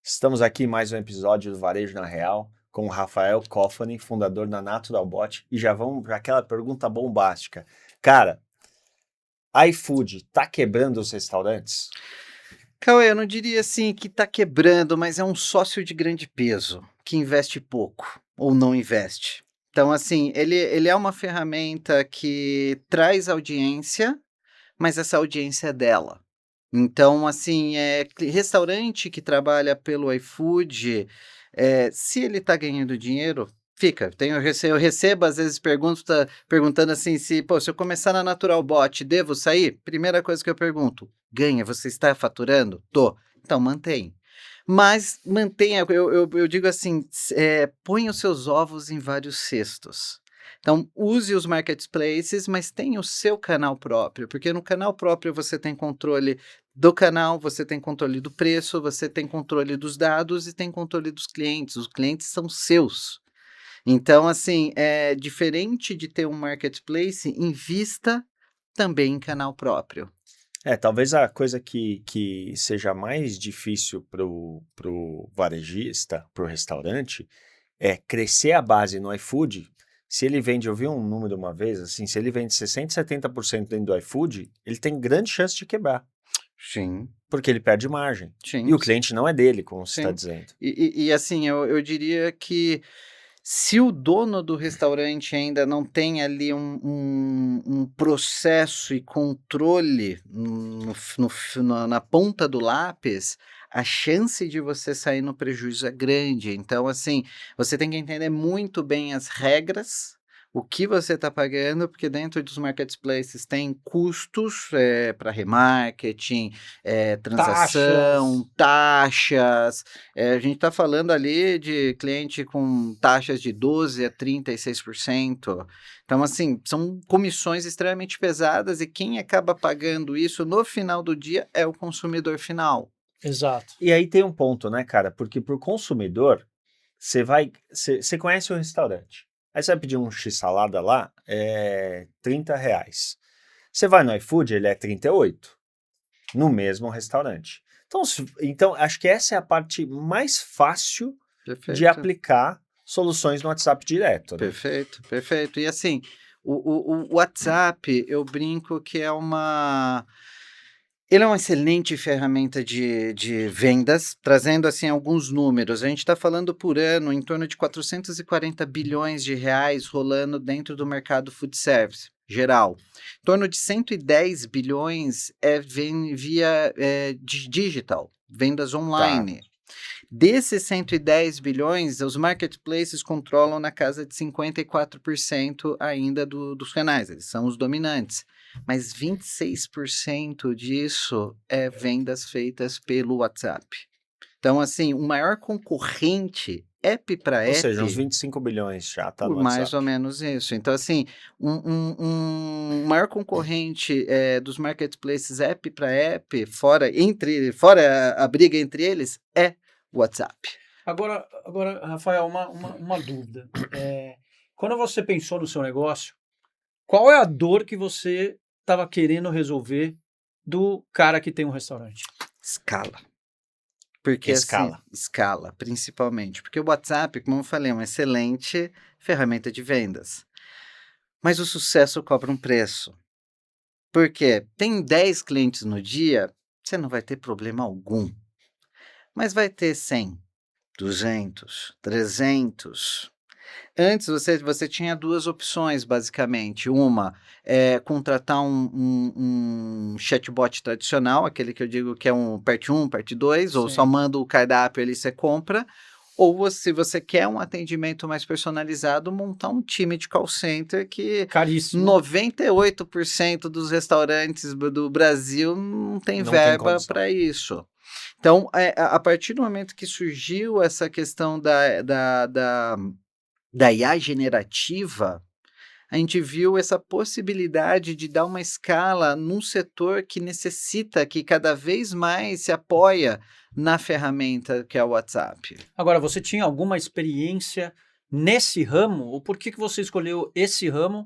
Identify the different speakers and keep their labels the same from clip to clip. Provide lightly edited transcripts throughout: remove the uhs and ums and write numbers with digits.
Speaker 1: Estamos aqui em mais um episódio do Varejo na Real com o Rafael Cofani, fundador da Naturalbot, e já vamos para aquela pergunta bombástica. Cara, iFood tá quebrando os restaurantes?
Speaker 2: Cauê, eu não diria assim que está quebrando, mas é um sócio de grande peso, que investe pouco ou não investe. Então, assim, ele é uma ferramenta que traz audiência, mas essa audiência é dela. Então, assim, restaurante que trabalha pelo iFood, se ele está ganhando dinheiro, fica. Eu recebo, às vezes, perguntando assim, se eu começar na Naturalbot, devo sair? Primeira coisa que eu pergunto, ganha, você está faturando? Tô. Então, mantém. Mas mantenha, eu digo assim, põe os seus ovos em vários cestos. Então, use os marketplaces, mas tenha o seu canal próprio, porque no canal próprio você tem controle do canal, você tem controle do preço, você tem controle dos dados e tem controle dos clientes. Os clientes são seus. Então, assim, é diferente de ter um marketplace, invista também em canal próprio.
Speaker 1: Talvez a coisa que seja mais difícil pro varejista, pro restaurante, é crescer a base no iFood. Se ele vende, eu vi um número uma vez, assim, se ele vende 60%, 70% dentro do iFood, ele tem grande chance de quebrar,
Speaker 2: Sim,
Speaker 1: porque ele perde margem. E
Speaker 2: sim,
Speaker 1: o cliente não é dele, como você está
Speaker 2: sim.
Speaker 1: dizendo.
Speaker 2: E assim, eu diria que se o dono do restaurante ainda não tem ali um processo e controle na ponta do lápis, a chance de você sair no prejuízo é grande. Então, assim, você tem que entender muito bem as regras, o que você está pagando, porque dentro dos marketplaces tem custos para remarketing, transação,
Speaker 3: Taxas.
Speaker 2: taxas. A gente está falando ali de cliente com taxas de 12% a 36%. Então, assim, são comissões extremamente pesadas e quem acaba pagando isso no final do dia é o consumidor final.
Speaker 3: Exato.
Speaker 1: E aí tem um ponto, né, cara? Porque pro consumidor, você conhece o restaurante. Aí você vai pedir um x-salada lá, é R$ 30. Você vai no iFood, ele é 38, no mesmo restaurante. Então, acho que essa é a parte mais fácil de
Speaker 2: Perfeito,
Speaker 1: aplicar soluções no WhatsApp direto, né?
Speaker 2: perfeito, perfeito. E assim, o WhatsApp, eu brinco que ele é uma excelente ferramenta de vendas, trazendo assim alguns números. A gente está falando por ano em torno de 440 bilhões de reais rolando dentro do mercado food service geral. Em torno de 110 bilhões via digital, vendas
Speaker 1: Tá.
Speaker 2: online. Desses 110 bilhões, os marketplaces controlam na casa de 54% ainda dos canais, eles são os dominantes. Mas 26% disso é vendas feitas pelo WhatsApp. Então, assim, o maior concorrente, app para
Speaker 1: Ou seja, uns
Speaker 2: app,
Speaker 1: 25 bilhões já tá
Speaker 2: por
Speaker 1: no
Speaker 2: mais ou
Speaker 1: WhatsApp.
Speaker 2: menos isso. Então, assim, um maior concorrente dos marketplaces app para app, fora a briga entre eles, é o WhatsApp.
Speaker 3: Agora, Rafael, uma dúvida. Quando você pensou no seu negócio, qual é a dor que você estava querendo resolver do cara que tem um restaurante?
Speaker 2: Escala. Porque assim,
Speaker 1: Escala.
Speaker 2: escala, principalmente. Porque o WhatsApp, como eu falei, é uma excelente ferramenta de vendas. Mas o sucesso cobra um preço. Porque tem 10 clientes no dia, você não vai ter problema algum. Mas vai ter 100, 200, 300. Antes você tinha duas opções, basicamente. Uma é contratar um chatbot tradicional, aquele que eu digo que é um parte 1, parte 2, ou só
Speaker 3: Sim.
Speaker 2: manda o cardápio ali você compra. Ou se você quer um atendimento mais personalizado, montar um time de call center que
Speaker 3: Caríssimo.
Speaker 2: 98% dos restaurantes do Brasil não tem
Speaker 1: Não tem
Speaker 2: verba
Speaker 1: condição.
Speaker 2: para isso. Então, a partir do momento que surgiu essa questão da IA generativa, a gente viu essa possibilidade de dar uma escala num setor que necessita, que cada vez mais se apoia na ferramenta que é o WhatsApp.
Speaker 3: Agora, você tinha alguma experiência nesse ramo? Ou por que você escolheu esse ramo?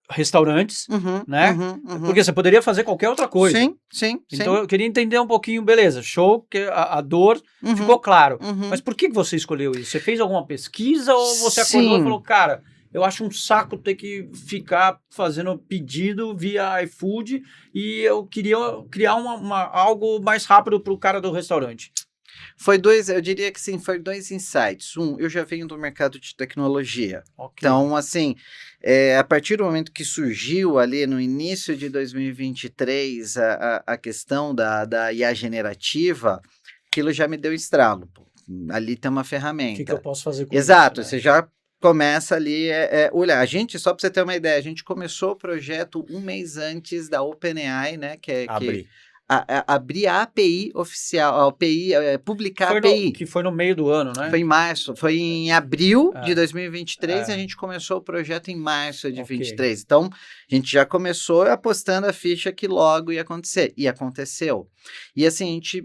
Speaker 3: restaurantes, né?
Speaker 2: Uhum.
Speaker 3: Porque você poderia fazer qualquer outra coisa.
Speaker 2: Sim.
Speaker 3: Então eu queria entender um pouquinho, beleza, show, que a dor
Speaker 2: Uhum,
Speaker 3: ficou claro.
Speaker 2: uhum.
Speaker 3: Mas por que você escolheu isso? Você fez alguma pesquisa ou você acordou e
Speaker 2: Sim.
Speaker 3: falou, cara, eu acho um saco ter que ficar fazendo pedido via iFood e eu queria criar algo mais rápido para o cara do restaurante?
Speaker 2: Eu diria que sim, foi dois insights. Eu já venho do mercado de tecnologia.
Speaker 3: Ok.
Speaker 2: Então, assim, a partir do momento que surgiu ali no início de 2023 a questão da IA generativa, aquilo já me deu estralo. Pô. Ali tem uma
Speaker 3: O que
Speaker 2: ferramenta.
Speaker 3: eu posso fazer com
Speaker 2: Exato,
Speaker 3: isso?
Speaker 2: você já começa ali, olha, a gente, só para você ter uma ideia, a gente começou o projeto um mês antes da OpenAI, né, que abrir a API oficial, a API, publicar a API.
Speaker 3: Que foi no meio do ano, né?
Speaker 2: Foi em março, foi em abril de 2023 e a gente começou o projeto em março de 2023. Então, a gente já começou apostando a ficha que logo ia acontecer. E aconteceu. E assim, a gente,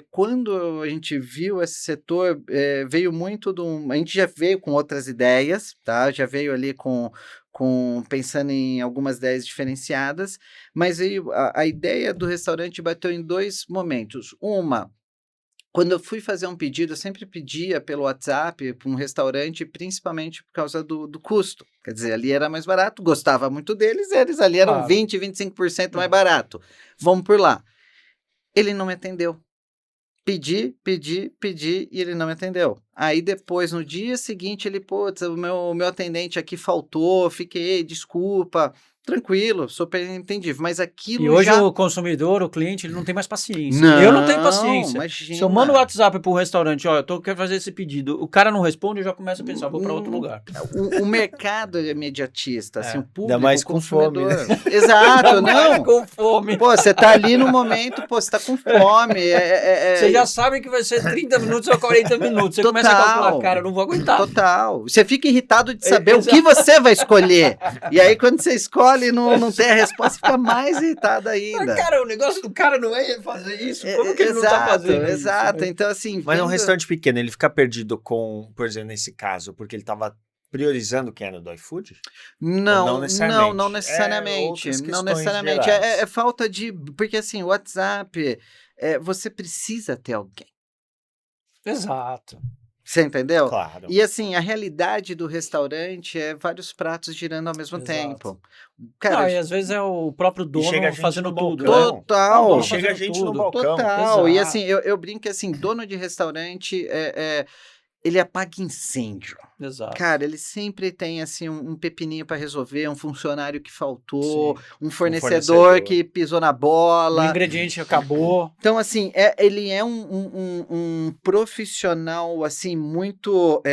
Speaker 2: quando a gente viu esse setor, veio muito a gente já veio com outras ideias, tá? Já veio ali pensando em algumas ideias diferenciadas, mas aí a ideia do restaurante bateu em dois momentos. Quando eu fui fazer um pedido, eu sempre pedia pelo WhatsApp para um restaurante, principalmente por causa do custo. Quer dizer, ali era mais barato, gostava muito deles, eles ali eram 20%, 25% mais barato. Vamos por lá. Ele não me atendeu. Pedi e ele não me atendeu. Aí depois, no dia seguinte, ele, putz, o meu atendente aqui faltou, fiquei, desculpa, tranquilo, super entendível, mas aquilo
Speaker 3: E hoje o consumidor, o cliente, ele não tem mais paciência.
Speaker 2: Não,
Speaker 3: eu não tenho paciência.
Speaker 2: imagina.
Speaker 3: Se eu mando o WhatsApp pro restaurante, ó, quero fazer esse pedido, o cara não responde, eu já começo a pensar, vou para outro lugar.
Speaker 2: O mercado é imediatista, assim, o público,
Speaker 1: ainda mais
Speaker 2: o
Speaker 1: com fome,
Speaker 2: consumidor.
Speaker 1: né?
Speaker 2: Exato, não.
Speaker 3: Com fome.
Speaker 2: Pô, você tá ali no momento, você tá com fome.
Speaker 3: Você já sabe que vai ser 30 minutos ou 40 minutos. Você começa a calcular, cara, eu não vou aguentar.
Speaker 2: Total. Você fica irritado de saber o que você vai escolher. E aí, quando você escolhe e não tem a resposta, fica mais irritado ainda.
Speaker 3: Mas, cara, o negócio do cara não é fazer isso. Como que ele não tá fazendo isso?
Speaker 2: Exato. Então, assim...
Speaker 1: Mas num restaurante pequeno, ele fica perdido por exemplo, nesse caso, porque ele estava priorizando quem era do iFood?
Speaker 2: Não necessariamente. Não
Speaker 1: necessariamente.
Speaker 2: necessariamente. É falta de... Porque, assim, o WhatsApp, você precisa ter alguém.
Speaker 3: Exato.
Speaker 2: Você entendeu?
Speaker 1: Claro.
Speaker 2: E assim, a realidade do restaurante é vários pratos girando ao mesmo tempo. Cara,
Speaker 3: e às vezes é o próprio dono fazendo tudo.
Speaker 2: Total.
Speaker 1: Chega a gente no balcão.
Speaker 2: Total.
Speaker 3: Exato.
Speaker 2: E assim, eu brinco que assim, dono de restaurante, ele apaga incêndio.
Speaker 3: Exato.
Speaker 2: Cara, ele sempre tem assim um pepininho para resolver, um funcionário que faltou, um fornecedor que pisou na bola.
Speaker 3: Um ingrediente acabou.
Speaker 2: Então, assim, ele é um profissional, assim, muito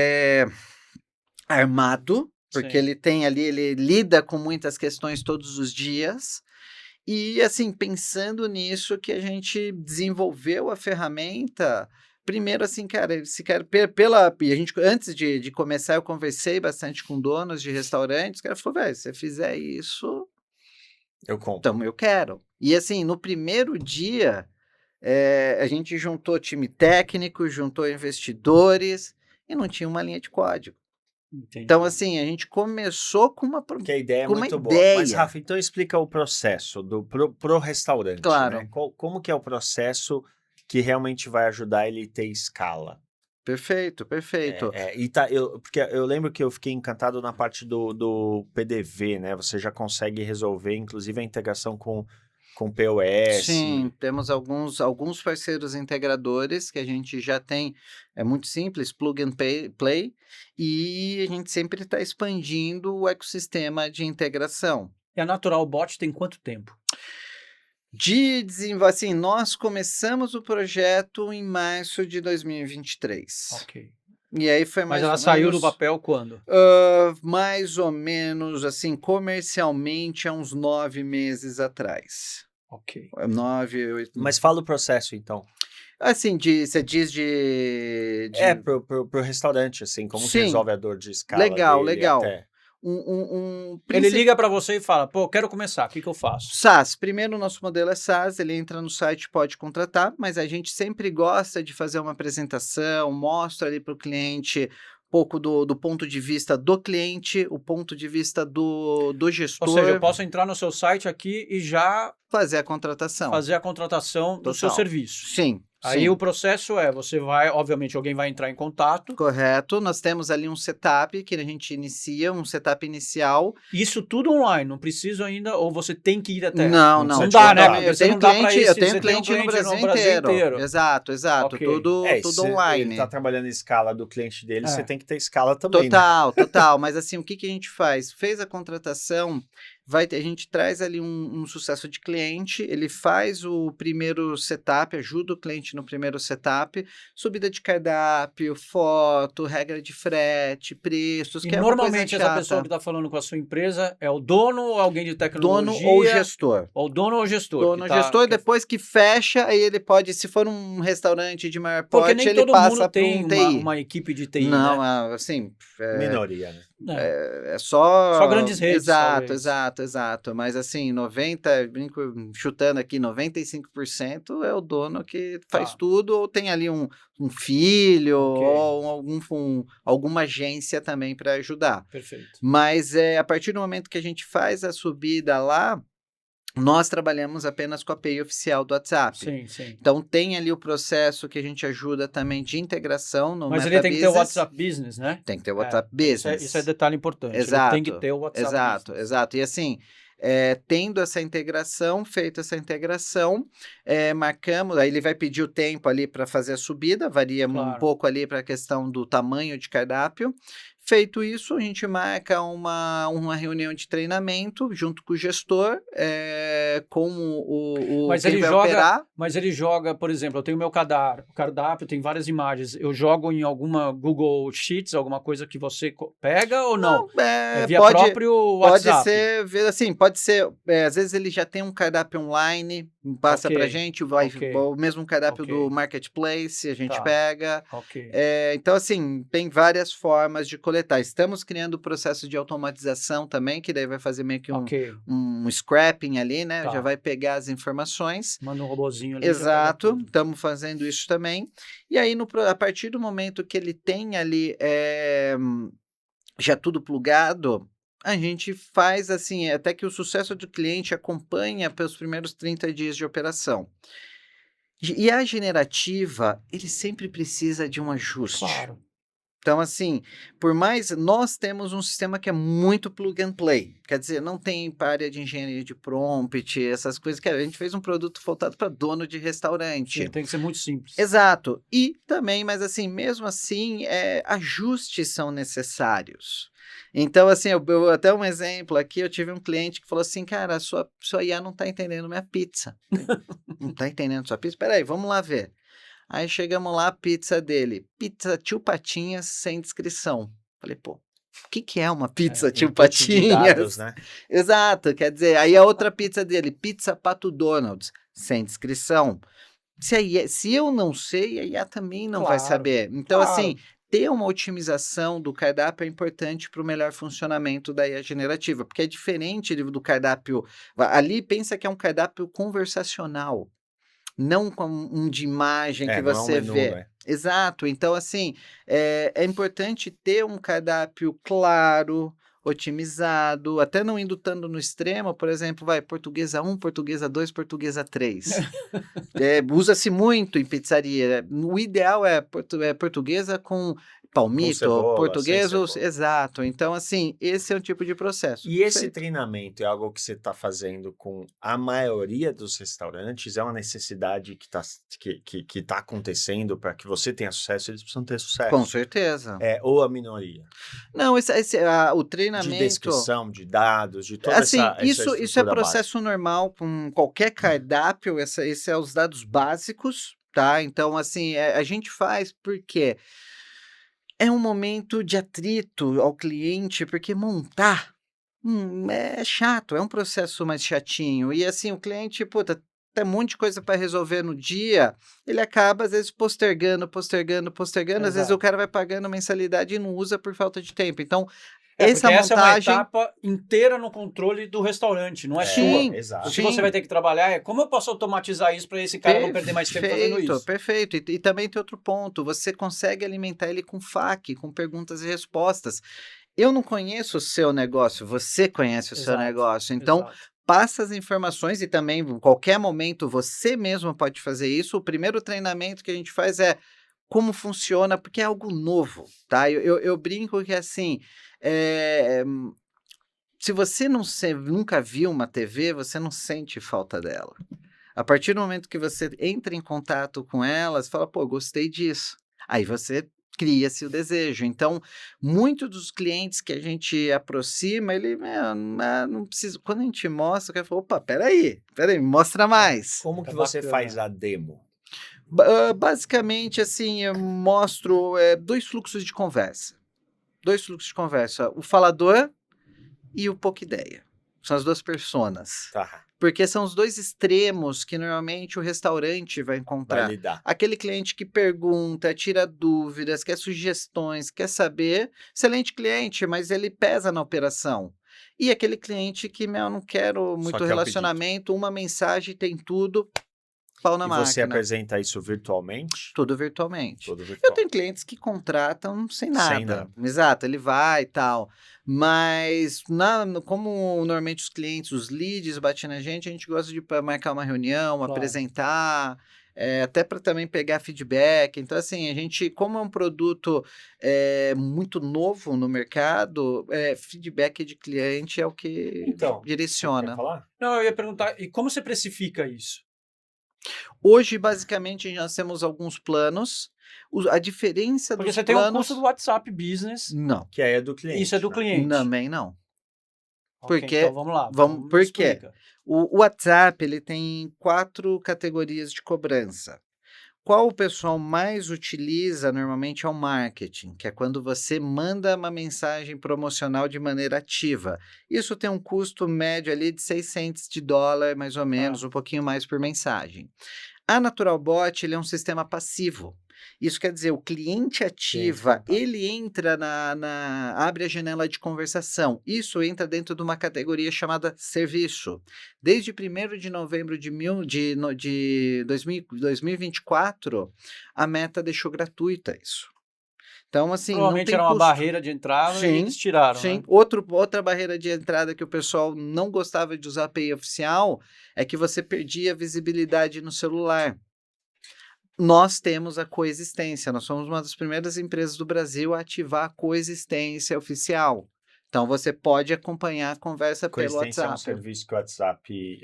Speaker 2: armado, porque ele tem ali, ele lida com muitas questões todos os dias. E, assim, pensando nisso que a gente desenvolveu a ferramenta... Primeiro, assim, cara, e a gente, antes de começar, eu conversei bastante com donos de restaurantes, o cara falou, velho, se você fizer isso,
Speaker 1: eu compro.
Speaker 2: Então, eu quero. E, assim, no primeiro dia, a gente juntou time técnico, juntou investidores e não tinha uma linha de código.
Speaker 3: Entendi.
Speaker 2: Então, assim, a gente começou com uma
Speaker 1: Porque a ideia é muito boa.
Speaker 2: ideia.
Speaker 1: Mas, Rafa, então explica o processo pro restaurante.
Speaker 2: Claro.
Speaker 1: Né? Como que é o processo que realmente vai ajudar ele a ter escala?
Speaker 2: Perfeito.
Speaker 1: Porque eu lembro que eu fiquei encantado na parte do PDV, né? Você já consegue resolver, inclusive, a integração com POS.
Speaker 2: Sim, temos alguns parceiros integradores que a gente já tem, é muito simples, plug and play, e a gente sempre está expandindo o ecossistema de integração.
Speaker 3: E a Natural Bot tem quanto tempo?
Speaker 2: Assim, nós começamos o projeto em março de 2023.
Speaker 3: Ok.
Speaker 2: E aí foi mais
Speaker 3: Mas ela saiu do papel quando?
Speaker 2: Mais ou menos, assim, comercialmente, há uns 9 meses atrás.
Speaker 3: Ok.
Speaker 2: 9, 8...
Speaker 1: Mas fala o processo, então.
Speaker 2: Assim, você diz de...
Speaker 1: pro restaurante, assim, como
Speaker 2: Sim.
Speaker 1: que resolve a dor de escala
Speaker 2: Legal.
Speaker 1: Até...
Speaker 3: Ele liga para você e fala, pô, quero começar, o que eu faço?
Speaker 2: SaaS. Primeiro, o nosso modelo é SaaS, ele entra no site, pode contratar, mas a gente sempre gosta de fazer uma apresentação, mostra ali para o cliente pouco do ponto de vista do cliente, o ponto de vista do gestor.
Speaker 3: Ou seja, eu posso entrar no seu site aqui e já
Speaker 2: fazer a contratação.
Speaker 3: fazer a contratação do seu
Speaker 2: Total.
Speaker 3: serviço.
Speaker 2: Sim.
Speaker 3: Aí
Speaker 2: sim.
Speaker 3: o processo é, você vai, obviamente, alguém vai entrar em contato.
Speaker 2: Correto. Nós temos ali um setup que a gente inicia, um setup inicial.
Speaker 3: Isso tudo online, não preciso ainda, ou você tem que ir até?
Speaker 2: Não,
Speaker 1: Não
Speaker 2: não.
Speaker 1: dá, né?
Speaker 3: Porque
Speaker 2: Eu
Speaker 3: você
Speaker 2: tenho
Speaker 3: não dá pra
Speaker 2: cliente,
Speaker 3: ir,
Speaker 2: eu
Speaker 3: você
Speaker 2: tenho
Speaker 3: tem um
Speaker 2: cliente no
Speaker 3: cliente
Speaker 2: Brasil
Speaker 3: no Brasil inteiro.
Speaker 2: Exato.
Speaker 3: Ok.
Speaker 2: Tudo
Speaker 1: E se
Speaker 2: online.
Speaker 1: ele tá trabalhando em escala do cliente dele,
Speaker 3: É.
Speaker 1: você tem que ter escala também, né?
Speaker 2: Total. Mas assim, o que a gente faz? Fez a contratação, a gente traz ali um sucesso de cliente, ele faz o primeiro setup, ajuda o cliente no primeiro setup, subida de cardápio, foto, regra de frete, preços,
Speaker 3: E
Speaker 2: que é uma coisa
Speaker 3: normalmente essa
Speaker 2: chata.
Speaker 3: pessoa que está falando com a sua empresa é o dono ou alguém de tecnologia?
Speaker 2: Dono ou gestor.
Speaker 3: Ou dono ou gestor?
Speaker 2: Dono ou gestor, depois que fecha, aí ele pode, se for um restaurante de maior
Speaker 3: Porque
Speaker 2: porte,
Speaker 3: nem
Speaker 2: ele
Speaker 3: todo
Speaker 2: passa
Speaker 3: mundo
Speaker 2: para
Speaker 3: tem
Speaker 2: um TI.
Speaker 3: uma equipe de TI,
Speaker 2: Não,
Speaker 3: né?
Speaker 2: assim,
Speaker 1: Minoria, né?
Speaker 2: é só...
Speaker 3: Só grandes redes,
Speaker 2: Exato. Mas assim, 90, brinco, chutando aqui, 95% é o dono que faz
Speaker 3: Tá.
Speaker 2: tudo, ou tem ali um filho,
Speaker 3: Ok.
Speaker 2: ou alguma agência também para ajudar.
Speaker 3: Perfeito.
Speaker 2: Mas a partir do momento que a gente faz a subida lá, nós trabalhamos apenas com a API oficial do WhatsApp.
Speaker 3: Sim.
Speaker 2: Então, tem ali o processo que a gente ajuda também de integração no
Speaker 3: Mas
Speaker 2: Meta
Speaker 3: ele tem que ter o
Speaker 2: Business.
Speaker 3: WhatsApp Business, né?
Speaker 2: Tem que ter o WhatsApp Business.
Speaker 3: Isso é detalhe importante.
Speaker 2: Exato.
Speaker 3: Ele tem que ter o WhatsApp Business.
Speaker 2: Exato. E assim, tendo essa integração, feita essa integração, marcamos, aí ele vai pedir o tempo ali para fazer a subida, varia um
Speaker 3: Claro.
Speaker 2: pouco ali para a questão do tamanho de cardápio. Feito isso, a gente marca uma reunião de treinamento junto com o gestor, com
Speaker 3: Mas
Speaker 2: quem
Speaker 3: ele
Speaker 2: vai
Speaker 3: joga,
Speaker 2: operar.
Speaker 3: Mas ele joga, por exemplo, eu tenho meu cardápio, tem várias imagens. Eu jogo em alguma Google Sheets, alguma coisa que você pega ou não? É via próprio
Speaker 2: Pode
Speaker 3: WhatsApp?
Speaker 2: ser, assim, pode ser, às vezes ele já tem um cardápio online, passa
Speaker 3: Ok,
Speaker 2: pra gente,
Speaker 3: ok,
Speaker 2: o mesmo cardápio
Speaker 3: ok.
Speaker 2: do Marketplace, a gente
Speaker 3: Tá.
Speaker 2: pega.
Speaker 3: Ok.
Speaker 2: Então, assim, tem várias formas de coletar. Estamos criando o processo de automatização também, que daí vai fazer meio que
Speaker 3: Ok.
Speaker 2: um scrapping ali, né?
Speaker 3: Tá.
Speaker 2: Já vai pegar as informações.
Speaker 3: Manda um robozinho ali. já pega
Speaker 2: Exato,
Speaker 3: tudo.
Speaker 2: estamos fazendo isso também. E aí, a partir do momento que ele tem ali já tudo plugado, a gente faz assim, até que o sucesso do cliente acompanha pelos primeiros 30 dias de operação. E a generativa, ele sempre precisa de um ajuste.
Speaker 3: Claro.
Speaker 2: Então, assim, por mais nós temos um sistema que é muito plug and play, quer dizer, não tem área de engenharia de prompt, essas coisas que a gente fez um produto voltado para dono de restaurante.
Speaker 3: Sim, tem que ser muito simples.
Speaker 2: Exato. E também, mas assim, mesmo assim, ajustes são necessários. Então, assim, eu até um exemplo aqui, eu tive um cliente que falou assim, cara, sua IA não está entendendo minha pizza. Não está entendendo sua pizza? Peraí, vamos lá ver. Aí chegamos lá, a pizza dele, pizza Tio Patinhas sem descrição. Falei, pô, o que é uma pizza Tio
Speaker 1: Input de
Speaker 2: Patinhas?
Speaker 1: dados, né?
Speaker 2: Exato, quer dizer, aí a outra pizza dele, pizza Pato Donald's, sem descrição. Se eu não sei, a IA também não vai
Speaker 3: Claro,
Speaker 2: saber. Então,
Speaker 3: claro.
Speaker 2: assim, ter uma otimização do cardápio é importante para o melhor funcionamento da IA generativa, porque é diferente do cardápio. Ali pensa que é um cardápio conversacional, não com um de imagem que
Speaker 1: Não é um
Speaker 2: você
Speaker 1: menu,
Speaker 2: vê.
Speaker 1: né?
Speaker 2: Exato. Então, assim, é importante ter um cardápio claro, otimizado, até não indo tanto no extremo, por exemplo, portuguesa 1, portuguesa 2, portuguesa 3. Usa-se muito em pizzaria. O ideal é portuguesa com palmito,
Speaker 1: cebola,
Speaker 2: português,
Speaker 1: sem cebola.
Speaker 2: exato. Então, assim, esse é um tipo de processo.
Speaker 1: E esse
Speaker 2: Feito.
Speaker 1: treinamento é algo que você está fazendo com a maioria dos restaurantes? É uma necessidade que tá acontecendo para que você tenha sucesso? Eles precisam ter sucesso.
Speaker 2: Com certeza.
Speaker 1: Ou a minoria?
Speaker 2: Não, o
Speaker 1: De
Speaker 2: treinamento...
Speaker 1: descrição, de dados, de toda
Speaker 2: Assim,
Speaker 1: essa
Speaker 2: isso é
Speaker 1: estrutura
Speaker 2: processo normal com qualquer cardápio, esse é os dados básicos, tá? Então, assim, a gente faz porque é um momento de atrito ao cliente, porque montar é chato, é um processo mais chatinho. E assim, o cliente, puta, tem um monte de coisa para resolver no dia, ele acaba, às vezes, postergando. Às vezes o
Speaker 3: Exato.
Speaker 2: cara vai pagando mensalidade e não usa por falta de tempo. Então,
Speaker 3: Porque
Speaker 2: essa
Speaker 3: essa é uma
Speaker 2: montagem...
Speaker 3: etapa inteira no controle do restaurante, não é
Speaker 2: Sim,
Speaker 3: sua.
Speaker 1: exato.
Speaker 3: O que você vai ter que trabalhar é como eu posso automatizar isso para esse cara não perder mais tempo fazendo isso.
Speaker 2: Perfeito. E também tem outro ponto, você consegue alimentar ele com FAQ, com perguntas e respostas. Eu não conheço o seu negócio, você conhece o seu
Speaker 3: Exato,
Speaker 2: negócio, então
Speaker 3: exato.
Speaker 2: passa as informações e também, em qualquer momento, você mesmo pode fazer isso. O primeiro treinamento que a gente faz é como funciona, porque é algo novo, tá? Eu brinco que, assim, eh, se você nunca viu uma TV, você não sente falta dela. A partir do momento que você entra em contato com elas, fala, pô, gostei disso. Aí você cria-se o desejo. Então, muitos dos clientes que a gente aproxima, ele, não precisa. Quando a gente mostra, o cara fala, opa, peraí, me mostra mais.
Speaker 1: Como
Speaker 3: Tá
Speaker 1: que você
Speaker 3: bacana.
Speaker 1: faz a demo?
Speaker 2: Basicamente, assim, eu mostro dois fluxos de conversa. O falador e o pouca ideia. São as duas personas.
Speaker 1: Tá,
Speaker 2: Porque são os dois extremos que normalmente o restaurante vai
Speaker 1: vai
Speaker 2: encontrar.
Speaker 1: lidar.
Speaker 2: Aquele cliente que pergunta, tira dúvidas, quer sugestões, quer saber. Excelente cliente, mas ele pesa na operação. E aquele cliente que, eu não quero
Speaker 1: Só
Speaker 2: muito
Speaker 1: quer o
Speaker 2: relacionamento, uma mensagem tem tudo, pau na
Speaker 1: E você
Speaker 2: máquina.
Speaker 1: apresenta isso virtualmente?
Speaker 2: Tudo virtualmente.
Speaker 1: Tudo
Speaker 2: Eu
Speaker 1: virtual.
Speaker 2: tenho clientes que contratam sem
Speaker 1: Sem
Speaker 2: nada. Exato, ele vai e tal. Mas, como normalmente os clientes, os leads batem na gente, a gente gosta de marcar uma reunião,
Speaker 3: Claro.
Speaker 2: apresentar, até para também pegar feedback. Então, assim, a gente, como é um produto muito novo no mercado, feedback de cliente é o que
Speaker 1: Então, você quer
Speaker 2: direciona.
Speaker 1: falar?
Speaker 3: Não, eu ia perguntar, e como você precifica isso?
Speaker 2: Hoje, basicamente, nós temos alguns planos. A diferença
Speaker 3: Porque
Speaker 2: dos
Speaker 3: você tem um
Speaker 2: planos...
Speaker 3: custo do WhatsApp Business,
Speaker 2: Não,
Speaker 1: Que aí é do cliente.
Speaker 3: isso é do
Speaker 1: né?
Speaker 3: cliente.
Speaker 2: também não.
Speaker 3: Ok,
Speaker 2: Porque,
Speaker 3: então vamos lá, me
Speaker 2: por quê?
Speaker 3: explica.
Speaker 2: O WhatsApp, ele tem 4 categorias de cobrança. Qual o pessoal mais utiliza normalmente é o marketing, que é quando você manda uma mensagem promocional de maneira ativa. Isso tem um custo médio ali de $600, mais ou menos, um pouquinho mais por mensagem. A NaturalBot, ele é um sistema passivo. Isso quer dizer, o cliente ativa,
Speaker 1: contato.
Speaker 2: ele entra abre a janela de conversação. Isso entra dentro de uma categoria chamada serviço. Desde 1º de novembro de 2024, a Meta deixou gratuita isso. Então, assim, não
Speaker 3: Provavelmente
Speaker 2: tem
Speaker 3: era uma
Speaker 2: custo.
Speaker 3: barreira de entrada e
Speaker 2: Sim,
Speaker 3: eles tiraram,
Speaker 2: sim.
Speaker 3: né?
Speaker 2: Outra barreira de entrada que o pessoal não gostava de usar a API oficial é que você perdia visibilidade no celular. Nós temos a coexistência, nós somos uma das primeiras empresas do Brasil a ativar a coexistência oficial. Então, você pode acompanhar a conversa pelo
Speaker 1: Coexistência é um
Speaker 2: WhatsApp.
Speaker 1: serviço que o WhatsApp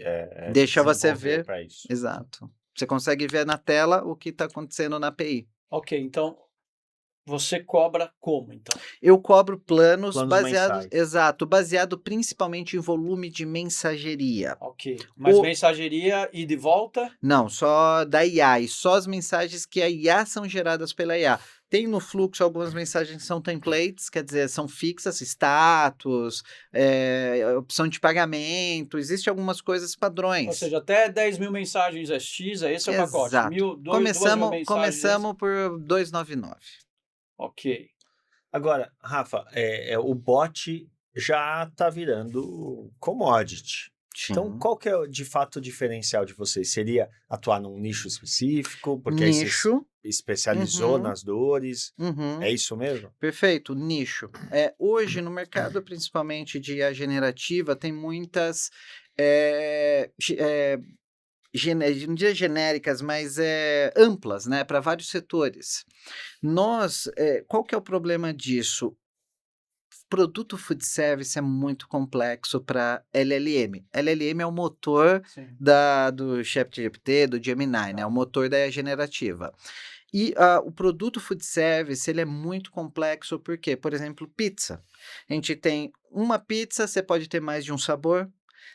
Speaker 2: Deixa você
Speaker 1: desenvolveu
Speaker 2: ver.
Speaker 1: para isso.
Speaker 2: Exato. Você consegue ver na tela o que está acontecendo na API.
Speaker 3: Ok, então você cobra como, então?
Speaker 2: Eu cobro planos
Speaker 1: Planos
Speaker 2: baseados,
Speaker 1: mensais.
Speaker 2: baseado principalmente em volume de mensageria.
Speaker 3: Ok, mas
Speaker 2: O-
Speaker 3: mensageria e de volta?
Speaker 2: Não, só da IA, e só as mensagens que a IA são geradas pela IA. Tem no fluxo algumas mensagens que são templates, quer dizer, são fixas, status, opção de pagamento, existem algumas coisas padrões.
Speaker 3: Ou seja, até 10 mil mensagens é X, esse é o pacote.
Speaker 2: Exato.
Speaker 3: 2.000 mensagens.
Speaker 2: Começamos por 299.
Speaker 3: Ok.
Speaker 1: Agora, Rafa, o bot já está virando commodity. Então, qual que é de fato o diferencial de vocês? Seria atuar num nicho específico? Porque aí você
Speaker 2: Nicho.
Speaker 1: especializou nas dores?
Speaker 2: Uhum.
Speaker 1: É isso mesmo?
Speaker 2: Perfeito, nicho. Hoje, no mercado, principalmente de IA generativa, tem muitas, não diria genéricas, mas amplas, né, para vários setores. Qual que é o problema disso? Produto food service é muito complexo para LLM. LLM é o motor
Speaker 3: Sim.
Speaker 2: do ChatGPT, do Gemini, né? O motor da IA generativa. E o produto food service, ele é muito complexo porque, por exemplo, pizza. A gente tem uma pizza, você pode ter mais de um sabor,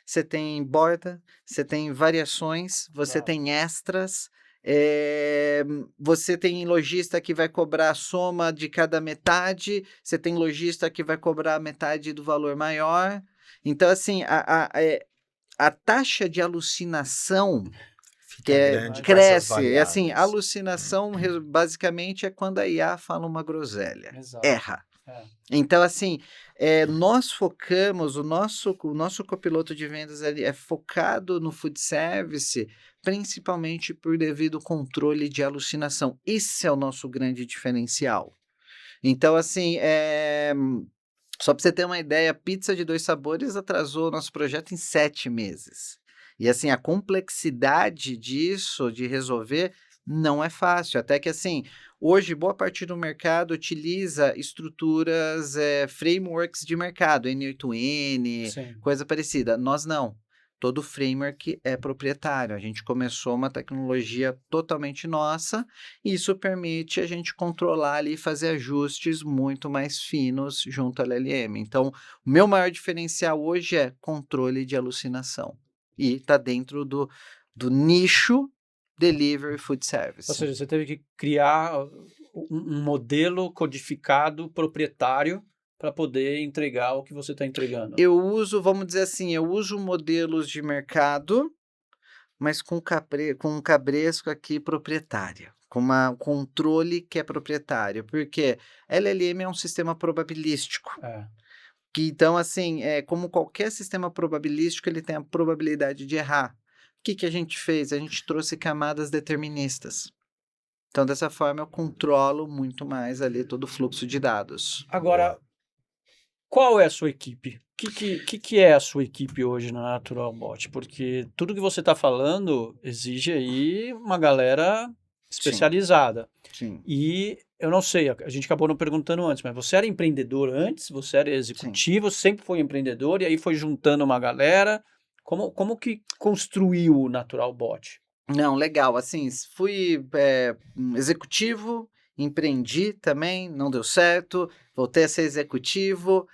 Speaker 2: você tem borda, você tem variações, você tem extras, você tem lojista que vai cobrar a soma de cada metade, você tem lojista que vai cobrar a metade do valor maior. Então, assim, a taxa de alucinação
Speaker 1: Fica grande com essas
Speaker 2: cresce.
Speaker 1: variáveis.
Speaker 2: Alucinação basicamente é quando a IA fala uma groselha.
Speaker 3: Exato.
Speaker 2: Erra. Então, assim, nós focamos, o nosso copiloto de vendas ali é focado no food service, principalmente por devido ao controle de alucinação. Esse é o nosso grande diferencial. Então, assim, só para você ter uma ideia, a pizza de 2 sabores atrasou o nosso projeto em 7 meses. E, assim, a complexidade disso, de resolver, não é fácil. Até que, assim, hoje boa parte do mercado utiliza estruturas, frameworks de mercado, N8N,
Speaker 3: Sim.
Speaker 2: coisa parecida. Nós não. Todo framework é proprietário. A gente começou uma tecnologia totalmente nossa, e isso permite a gente controlar ali e fazer ajustes muito mais finos junto ao LLM. Então, o meu maior diferencial hoje é controle de alucinação. E está dentro do nicho delivery food
Speaker 3: Ou
Speaker 2: service.
Speaker 3: seja, você teve que criar um modelo codificado proprietário para poder entregar o que você está entregando.
Speaker 2: Eu uso, vamos dizer assim, eu uso modelos de mercado, mas com um cabresco aqui proprietário, com um controle que é proprietário, porque LLM é um sistema probabilístico.
Speaker 3: É.
Speaker 2: Que então, assim, como qualquer sistema probabilístico, ele tem a probabilidade de errar. O que que a gente fez? A gente trouxe camadas deterministas. Então, dessa forma, eu controlo muito mais ali todo o fluxo de dados.
Speaker 3: Agora, qual é a sua equipe? O que é a sua equipe hoje na Naturalbot? Porque tudo que você está falando exige aí uma galera especializada.
Speaker 2: Sim,
Speaker 3: E eu não sei, a gente acabou não perguntando antes, mas você era empreendedor antes? Você era executivo? Sempre foi empreendedor e aí foi juntando uma galera? Como que construiu o Naturalbot?
Speaker 2: Não, legal. Assim, fui executivo, empreendi também, não deu certo, voltei a ser executivo,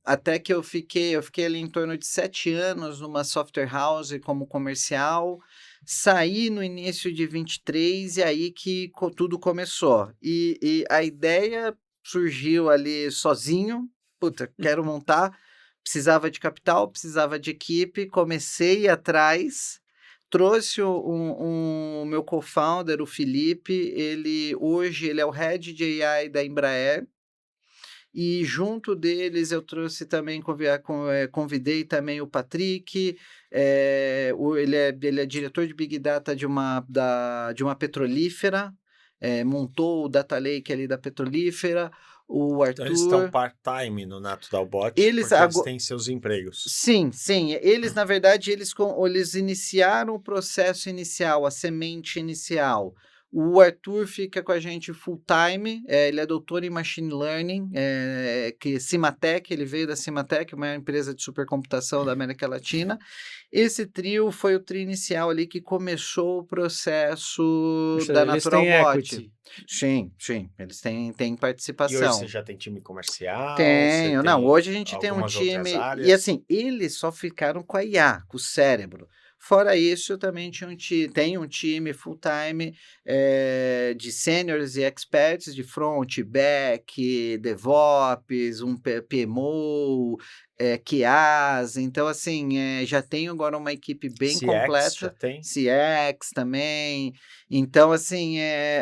Speaker 2: até que eu fiquei ali em torno de 7 anos numa software house como comercial, saí no início de 23 e aí que tudo começou. E a ideia surgiu ali sozinho, puta, quero montar, precisava de capital, precisava de equipe, comecei atrás. Trouxe o meu co-founder, o Felipe, hoje ele é o head de AI da Embraer, e junto deles eu trouxe também, convidei também o Patrick, ele é diretor de Big Data de uma petrolífera, montou o Data Lake ali da petrolífera, o
Speaker 1: Então eles estão
Speaker 2: Arthur.
Speaker 1: part-time no Naturalbot
Speaker 2: Eles
Speaker 1: porque eles
Speaker 2: agora.
Speaker 1: têm seus empregos.
Speaker 2: Sim, sim. Eles, na verdade, eles iniciaram o processo inicial, a semente inicial. O Arthur fica com a gente full time, ele é doutor em Machine Learning, Cimatec, ele veio da Cimatec, uma empresa de supercomputação da América Latina. Esse trio foi o trio inicial ali que começou o processo da
Speaker 3: Eles têm
Speaker 2: Naturalbot.
Speaker 3: equity.
Speaker 2: Sim, eles têm
Speaker 1: E hoje
Speaker 2: participação.
Speaker 1: você já tem time comercial? Você
Speaker 2: Tenho. Não,
Speaker 1: tem
Speaker 2: hoje a gente tem um
Speaker 1: algumas outras
Speaker 2: time. E
Speaker 1: áreas?
Speaker 2: assim, eles só ficaram com a IA, com o cérebro. Fora isso, eu também tenho um time full-time de seniors e experts de front, back, DevOps, um PMO, QAs. Então, assim, já tenho agora uma equipe bem
Speaker 1: CX já
Speaker 2: completa.
Speaker 1: tem?
Speaker 2: CX também. Então, assim,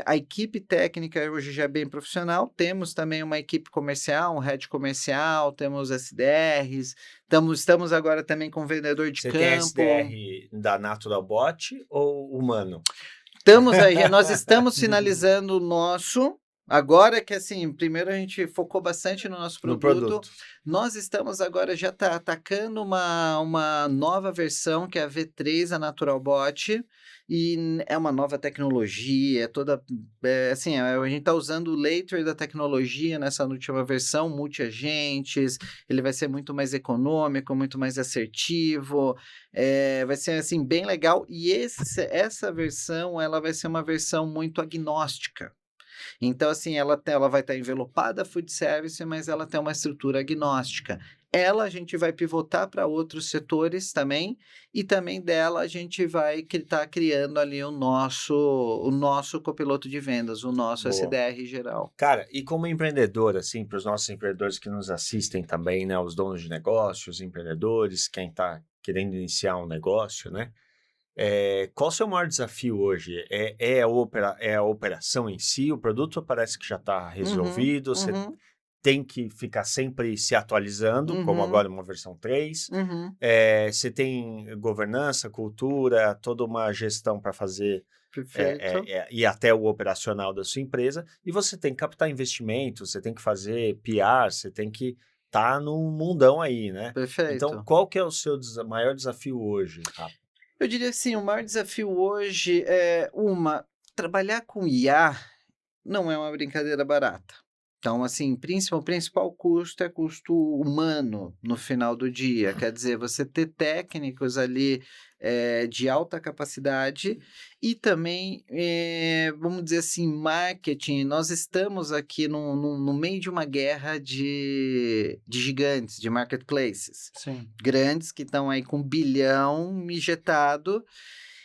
Speaker 2: a equipe técnica hoje já é bem profissional. Temos também uma equipe comercial, um head comercial, temos SDRs. Estamos agora também com vendedor de
Speaker 1: Você tem
Speaker 2: campo.
Speaker 1: SDR da Naturalbot ou humano?
Speaker 2: Nós estamos finalizando o nosso. Agora que, assim, primeiro a gente focou bastante no nosso
Speaker 1: No
Speaker 2: produto.
Speaker 1: produto.
Speaker 2: Nós estamos agora já atacando uma nova versão, que é a V3, a Naturalbot, e é uma nova tecnologia, assim, a gente está usando o layer da tecnologia nessa última versão, multi-agentes, ele vai ser muito mais econômico, muito mais assertivo, vai ser, assim, bem legal, e essa versão, ela vai ser uma versão muito agnóstica. Então, assim, ela vai estar envelopada food service, mas ela tem uma estrutura agnóstica. A gente vai pivotar para outros setores também, e também dela a gente vai estar criando ali o nosso copiloto de vendas, o nosso
Speaker 1: Boa.
Speaker 2: SDR geral.
Speaker 1: Cara, e como empreendedor, assim, para os nossos empreendedores que nos assistem também, né, os donos de negócios, empreendedores, quem está querendo iniciar um negócio, né? Qual o seu maior desafio hoje? É a operação em si? O produto parece que já está resolvido, você
Speaker 2: Uhum,
Speaker 1: tem que ficar sempre se atualizando, como
Speaker 2: uhum,
Speaker 1: agora uma versão 3.
Speaker 2: uhum.
Speaker 1: Você tem governança, cultura, toda uma gestão para fazer
Speaker 2: Perfeito,
Speaker 1: e até o operacional da sua empresa, e você tem que captar investimento, você tem que fazer PR, você tem que estar no mundão aí, né? Então,
Speaker 2: perfeito.
Speaker 1: qual que é o seu maior desafio hoje, Rafa?
Speaker 2: Eu diria assim, o maior desafio hoje é, trabalhar com IA não é uma brincadeira barata. Então, assim, o principal custo é custo humano no final do dia. Quer dizer, você ter técnicos ali de alta capacidade e também, vamos dizer assim, marketing. Nós estamos aqui no meio de uma guerra de gigantes, de marketplaces.
Speaker 3: Sim.
Speaker 2: Grandes que estão aí com 1 bilhão injetado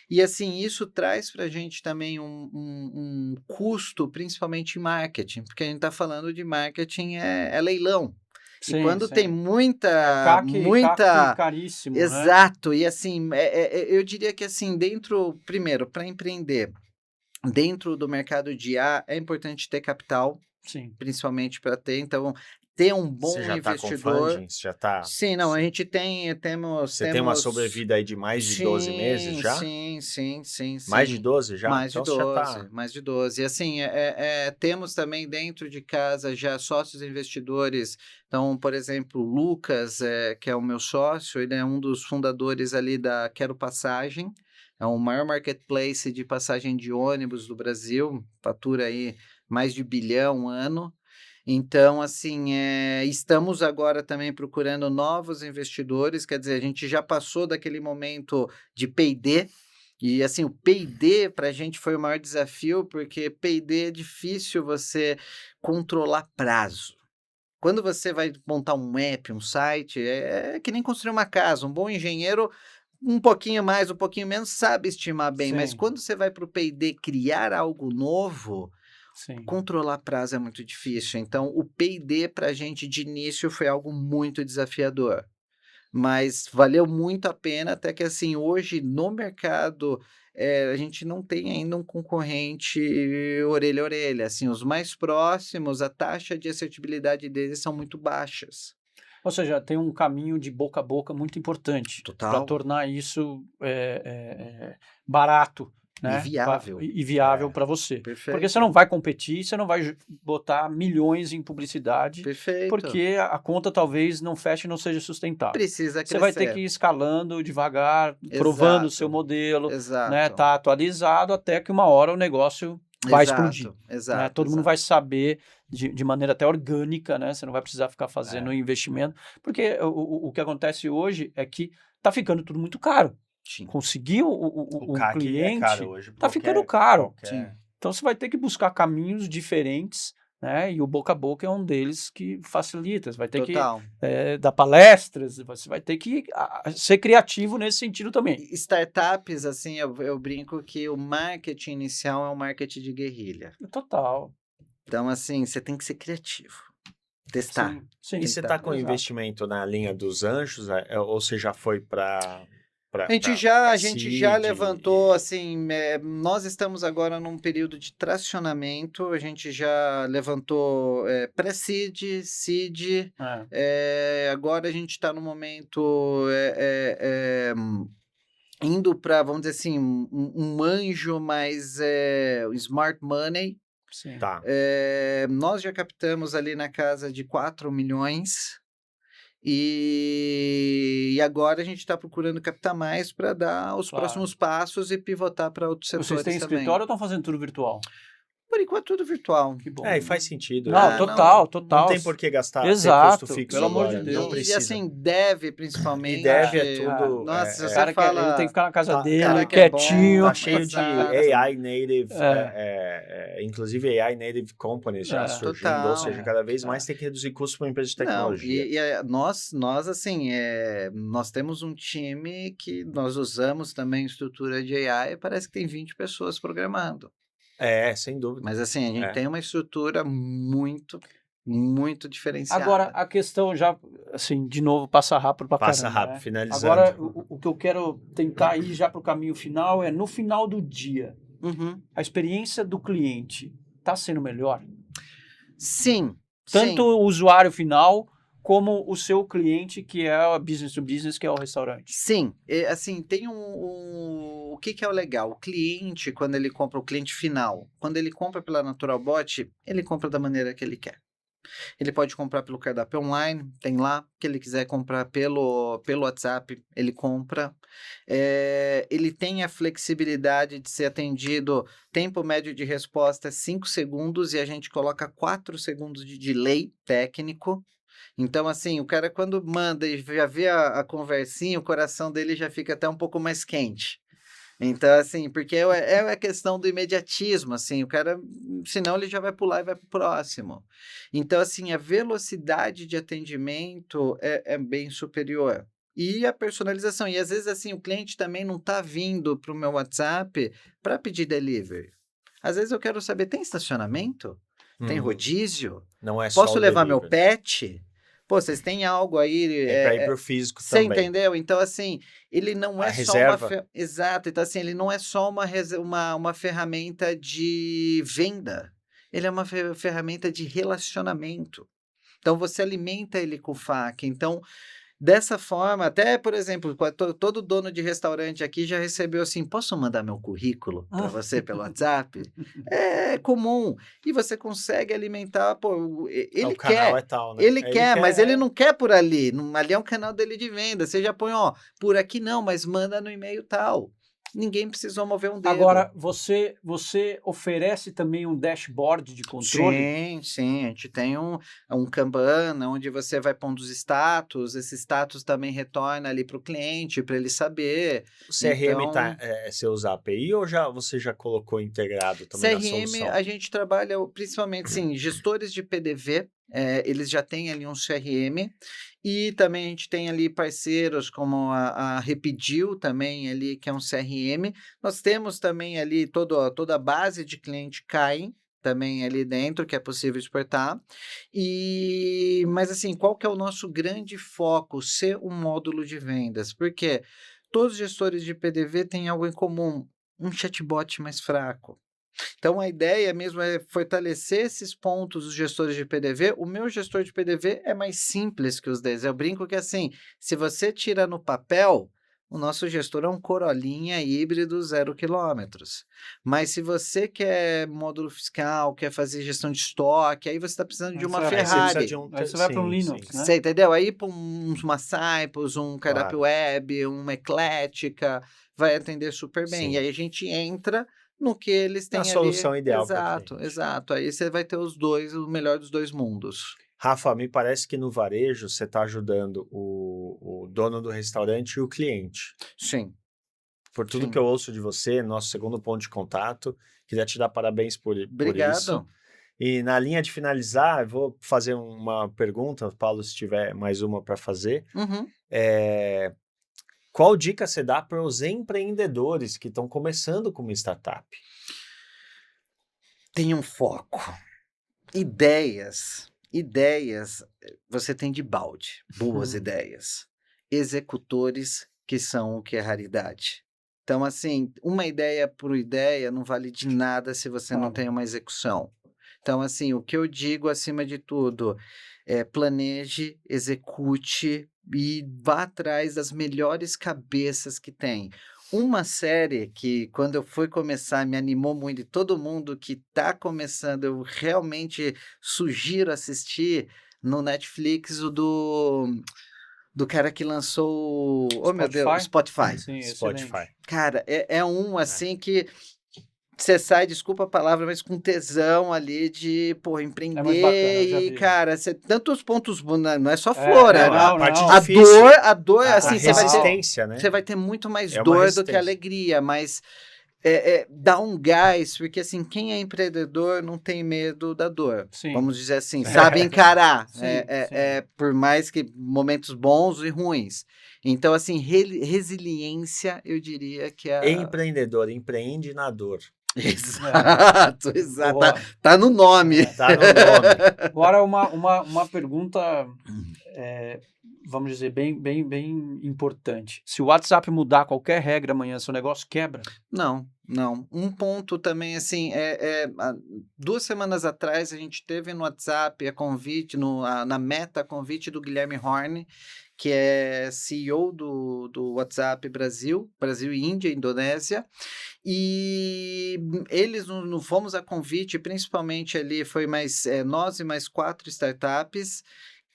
Speaker 2: e assim, isso traz para a gente também um custo, principalmente em marketing, porque a gente está falando de marketing é leilão. E
Speaker 3: Sim,
Speaker 2: quando tem
Speaker 3: sim. É CAC
Speaker 2: muita.
Speaker 3: caríssimo, né?
Speaker 2: Exato, e assim, eu diria que assim, primeiro, para empreender dentro do mercado de IA, é importante ter capital,
Speaker 3: Sim.
Speaker 2: principalmente para ter, então, ter um
Speaker 1: Você
Speaker 2: bom
Speaker 1: já está com
Speaker 2: investidor.
Speaker 1: funding? Você já está...
Speaker 2: Sim, não, a gente
Speaker 1: Você tem uma sobrevida aí de mais de 12 meses
Speaker 2: sim,
Speaker 1: já?
Speaker 2: sim, sim, sim,
Speaker 1: Mais de
Speaker 2: sim.
Speaker 1: 12 já?
Speaker 2: Mais de
Speaker 1: Então você já
Speaker 2: 12,
Speaker 1: está...
Speaker 2: mais de 12. E assim, temos também dentro de casa já sócios investidores. Então, por exemplo, o Lucas, que é o meu sócio, ele é um dos fundadores ali da Quero Passagem. É o maior marketplace de passagem de ônibus do Brasil, fatura aí mais de 1 bilhão ano. Então, assim, estamos agora também procurando novos investidores, quer dizer, a gente já passou daquele momento de P&D, e assim, o P&D para a gente foi o maior desafio, porque P&D é difícil você controlar prazo. Quando você vai montar um app, um site, é que nem construir uma casa, um bom engenheiro, um pouquinho mais, um pouquinho menos, sabe estimar bem, mas
Speaker 3: Sim,
Speaker 2: quando você vai para o P&D criar algo novo,
Speaker 3: sim.
Speaker 2: controlar prazo é muito difícil, então o P&D para a gente de início foi algo muito desafiador, mas valeu muito a pena, até que assim, hoje no mercado, a gente não tem ainda um concorrente orelha a orelha, assim, os mais próximos, a taxa de assertibilidade deles são muito baixas.
Speaker 3: Ou seja, tem um caminho de boca a boca muito importante para
Speaker 2: Total.
Speaker 3: tornar isso barato,
Speaker 2: E
Speaker 3: né?
Speaker 2: viável.
Speaker 3: E viável
Speaker 1: É,
Speaker 3: para você. Porque você
Speaker 2: Perfeito,
Speaker 3: não vai competir, você não vai botar milhões em publicidade,
Speaker 2: perfeito.
Speaker 3: porque a conta talvez não feche e não seja sustentável.
Speaker 2: Precisa
Speaker 3: Você vai ter que
Speaker 2: crescer.
Speaker 3: ir escalando devagar, provando o seu
Speaker 2: Exato,
Speaker 3: modelo, né?
Speaker 2: exato,
Speaker 3: Tá atualizado até que uma hora o negócio vai explodir.
Speaker 2: exato,
Speaker 3: Né?
Speaker 2: exato,
Speaker 3: Todo mundo vai
Speaker 2: exato.
Speaker 3: saber de maneira até orgânica, né? Você não vai precisar ficar fazendo
Speaker 1: é.
Speaker 3: investimento, porque o que acontece hoje é que tá ficando tudo muito caro.
Speaker 2: Sim,
Speaker 3: Conseguir
Speaker 1: O
Speaker 3: um
Speaker 1: CAC ele é caro
Speaker 3: cliente
Speaker 1: hoje,
Speaker 3: tá ficando caro.
Speaker 2: sim.
Speaker 1: qualquer...
Speaker 3: Então você vai ter que buscar caminhos diferentes, né? E o boca a boca é um deles que facilita. Você vai ter que
Speaker 2: Total.
Speaker 3: dar palestras, você vai ter que ser criativo nesse sentido também.
Speaker 2: Startups, assim, eu brinco que o marketing inicial é um marketing de guerrilha.
Speaker 3: Total.
Speaker 2: Então, assim, você tem que ser criativo, testar,
Speaker 3: Sim,
Speaker 1: E
Speaker 2: tem
Speaker 3: sim.
Speaker 2: que
Speaker 1: você
Speaker 2: dar
Speaker 1: está com
Speaker 2: para.
Speaker 3: Exato.
Speaker 1: investimento na linha dos anjos, ou você já foi para
Speaker 2: A gente já
Speaker 1: seed?
Speaker 2: levantou, assim, nós estamos agora num período de tracionamento, a gente já levantou pré-seed, seed,
Speaker 3: É,
Speaker 2: agora a gente está no momento indo para, vamos dizer assim, um anjo, mas o smart money.
Speaker 3: sim.
Speaker 1: Tá.
Speaker 2: Nós já captamos ali na casa de 4 milhões e agora a gente está procurando captar mais para dar os
Speaker 3: Claro.
Speaker 2: próximos passos e pivotar para outros
Speaker 3: Vocês têm
Speaker 2: setores também.
Speaker 3: escritório ou estão fazendo tudo virtual?
Speaker 2: Por enquanto, tudo virtual.
Speaker 3: Que bom.
Speaker 1: E faz sentido.
Speaker 3: Não,
Speaker 2: Não.
Speaker 3: total,
Speaker 1: Não
Speaker 3: total.
Speaker 1: tem por que ter custo
Speaker 3: Exato,
Speaker 1: fixo
Speaker 3: pelo amor de
Speaker 1: agora. Não
Speaker 3: Deus.
Speaker 2: E
Speaker 1: precisa.
Speaker 2: assim, deve
Speaker 1: E
Speaker 2: principalmente.
Speaker 1: deve é
Speaker 3: É.
Speaker 1: tudo.
Speaker 2: Nossa, se
Speaker 3: O
Speaker 2: você
Speaker 3: cara ele tem que
Speaker 2: fala.
Speaker 3: ficar na casa
Speaker 1: Tá,
Speaker 3: dele,
Speaker 2: Cara
Speaker 1: tá,
Speaker 2: que é bom,
Speaker 1: tá
Speaker 3: quietinho.
Speaker 1: cheio de
Speaker 2: exato.
Speaker 1: AI native,
Speaker 3: É,
Speaker 1: inclusive AI native companies já
Speaker 3: é,
Speaker 1: surgindo, ou seja,
Speaker 2: Total.
Speaker 1: cada vez mais
Speaker 3: é.
Speaker 1: tem que reduzir custos para uma empresa de
Speaker 2: Não,
Speaker 1: tecnologia.
Speaker 2: nós assim, nós temos um time que nós usamos também estrutura de AI e parece que tem 20 pessoas programando.
Speaker 1: Sem dúvida.
Speaker 2: Mas assim, a gente
Speaker 1: É.
Speaker 2: tem uma estrutura muito muito diferenciada.
Speaker 3: Agora, a questão já, assim, de novo, passa rápido pra
Speaker 1: Passa
Speaker 3: caramba,
Speaker 1: rápido,
Speaker 3: né?
Speaker 1: finalizando.
Speaker 3: Agora, o que eu quero tentar ir já pro caminho final é, no final do dia,
Speaker 2: Uhum.
Speaker 3: a experiência do cliente tá sendo melhor?
Speaker 2: Sim,
Speaker 3: Tanto
Speaker 2: sim.
Speaker 3: o usuário final, como o seu cliente, que é o business to business, que é o restaurante.
Speaker 2: Sim, assim, tem o que é o legal? O cliente, quando ele compra, o cliente final, quando ele compra pela NaturalBot, ele compra da maneira que ele quer. Ele pode comprar pelo cardápio online, tem lá, que ele quiser comprar pelo WhatsApp, ele compra. Ele tem a flexibilidade de ser atendido, tempo médio de resposta é 5 segundos e a gente coloca 4 segundos de delay técnico. Então, assim, o cara quando manda e já vê a conversinha, o coração dele já fica até um pouco mais quente. Então, assim, porque é a questão do imediatismo, assim, o cara, senão ele já vai pular e vai pro próximo. Então, assim, a velocidade de atendimento é bem superior. E a personalização. E às vezes, assim, o cliente também não tá vindo pro meu WhatsApp para pedir delivery. Às vezes eu quero saber, tem estacionamento? Tem rodízio?
Speaker 1: Não é só
Speaker 2: Posso
Speaker 1: o
Speaker 2: levar meu
Speaker 1: delivery.
Speaker 2: pet? Pô, vocês têm algo aí?
Speaker 1: É para ir pro físico
Speaker 2: Você
Speaker 1: também.
Speaker 2: entendeu? Então, assim, ele não
Speaker 1: A
Speaker 2: é só uma...
Speaker 1: reserva.
Speaker 2: Exato. Então, assim, ele não é só uma ferramenta de venda. Ele é uma ferramenta de relacionamento. Então, você alimenta ele com o FAQ. Então, dessa forma, até, por exemplo, todo dono de restaurante aqui já recebeu assim, posso mandar meu currículo para você pelo WhatsApp? É comum. E você consegue alimentar, pô, ele
Speaker 1: O canal
Speaker 2: quer.
Speaker 1: é tal, né?
Speaker 2: Ele
Speaker 1: Ele
Speaker 2: quer, mas ele
Speaker 1: quer.
Speaker 2: não quer por ali. Ali é um canal dele de venda. Você já põe, ó, por aqui não, mas manda no e-mail tal. Ninguém precisou mover um dedo.
Speaker 3: Agora, você oferece também um dashboard de controle?
Speaker 2: Sim, sim. A gente tem um Kanban, onde você vai pondo os status. Esse status também retorna ali para o cliente, para ele saber.
Speaker 1: O CRM
Speaker 2: Então,
Speaker 1: você usa a API ou você já colocou integrado também na
Speaker 2: CRM,
Speaker 1: solução?
Speaker 2: a gente trabalha principalmente, sim, gestores de PDV, eles já têm ali um CRM, e também a gente tem ali parceiros como a Repediu também ali, que é um CRM. Nós temos também ali toda a base de cliente CAIM, também ali dentro, que é possível exportar. Mas assim, qual que é o nosso grande foco? Ser um módulo de vendas, porque todos os gestores de PDV têm algo em comum, um chatbot mais fraco. Então, a ideia mesmo é fortalecer esses pontos dos gestores de PDV. O meu gestor de PDV é mais simples que os deles. Eu brinco que, assim, se você tira no papel, o nosso gestor é um Corolinha híbrido 0 quilômetros. Mas se você quer módulo fiscal, quer fazer gestão de estoque, aí você está precisando de uma
Speaker 3: Aí você
Speaker 1: Aí você precisa
Speaker 2: Ferrari.
Speaker 1: de um.
Speaker 3: Aí você vai para um Linux, né?
Speaker 2: Você entendeu? Aí para uma Cypress, um cardápio
Speaker 1: Claro.
Speaker 2: web, uma Eclética, vai atender super bem.
Speaker 1: Sim.
Speaker 2: E aí a gente entra no que eles têm
Speaker 1: A
Speaker 2: ali.
Speaker 1: solução ideal para
Speaker 2: Exato,
Speaker 1: cliente.
Speaker 2: exato. Aí você vai ter os dois, o melhor dos dois mundos.
Speaker 1: Rafa, me parece que no varejo você está ajudando o dono do restaurante e o cliente.
Speaker 2: Sim.
Speaker 1: Por tudo
Speaker 2: Sim.
Speaker 1: que eu ouço de você, nosso segundo ponto de contato, queria te dar parabéns por isso.
Speaker 2: Obrigado.
Speaker 1: E na linha de finalizar, eu vou fazer uma pergunta, Paulo, se tiver mais uma para fazer.
Speaker 2: Uhum.
Speaker 1: Qual dica você dá para os empreendedores que estão começando com uma startup?
Speaker 2: Tenha um foco. Ideias você tem de balde, boas ideias. Executores que são o que é raridade. Então, assim, uma ideia por ideia não vale de nada se você não
Speaker 3: Claro.
Speaker 2: tem uma execução. Então, assim, o que eu digo acima de tudo é planeje, execute e vá atrás das melhores cabeças que tem. Uma série que, quando eu fui começar, me animou muito, e todo mundo que está começando, eu realmente sugiro assistir no Netflix, o do cara que lançou, oh meu Deus, Spotify.
Speaker 3: Sim,
Speaker 1: Spotify.
Speaker 3: excelente.
Speaker 2: Cara, é um assim que você sai, desculpa a palavra, mas com tesão ali de, pô, empreender.
Speaker 3: É muito bacana, eu já
Speaker 2: E,
Speaker 3: vi.
Speaker 2: cara, tantos pontos, não é só flor,
Speaker 3: não,
Speaker 2: né?
Speaker 1: a parte
Speaker 3: não.
Speaker 2: A
Speaker 1: difícil.
Speaker 2: dor,
Speaker 1: A
Speaker 2: assim, você vai ter,
Speaker 1: resistência, né?
Speaker 2: você vai ter muito mais
Speaker 1: É uma
Speaker 2: dor do que
Speaker 1: resistência.
Speaker 2: alegria, mas dá um gás, porque assim, quem é empreendedor não tem medo da dor.
Speaker 3: Sim.
Speaker 2: Vamos dizer assim, sabe encarar,
Speaker 3: Sim, sim.
Speaker 2: por mais que momentos bons e ruins. Então, assim, resiliência, eu diria que é...
Speaker 1: Empreendedor, empreende na dor.
Speaker 2: Exato, exato.
Speaker 3: Boa.
Speaker 2: Tá no nome.
Speaker 1: Tá no nome.
Speaker 3: Agora, uma pergunta, vamos dizer, bem importante. Se o WhatsApp mudar qualquer regra amanhã, seu negócio quebra?
Speaker 2: Não, não. Um ponto também, assim, 2 semanas atrás a gente teve no WhatsApp a convite, na Meta, convite do Guilherme Horn, que é CEO do WhatsApp Brasil e Índia, Indonésia, e eles não fomos a convite, principalmente ali foi nós e mais 4 startups,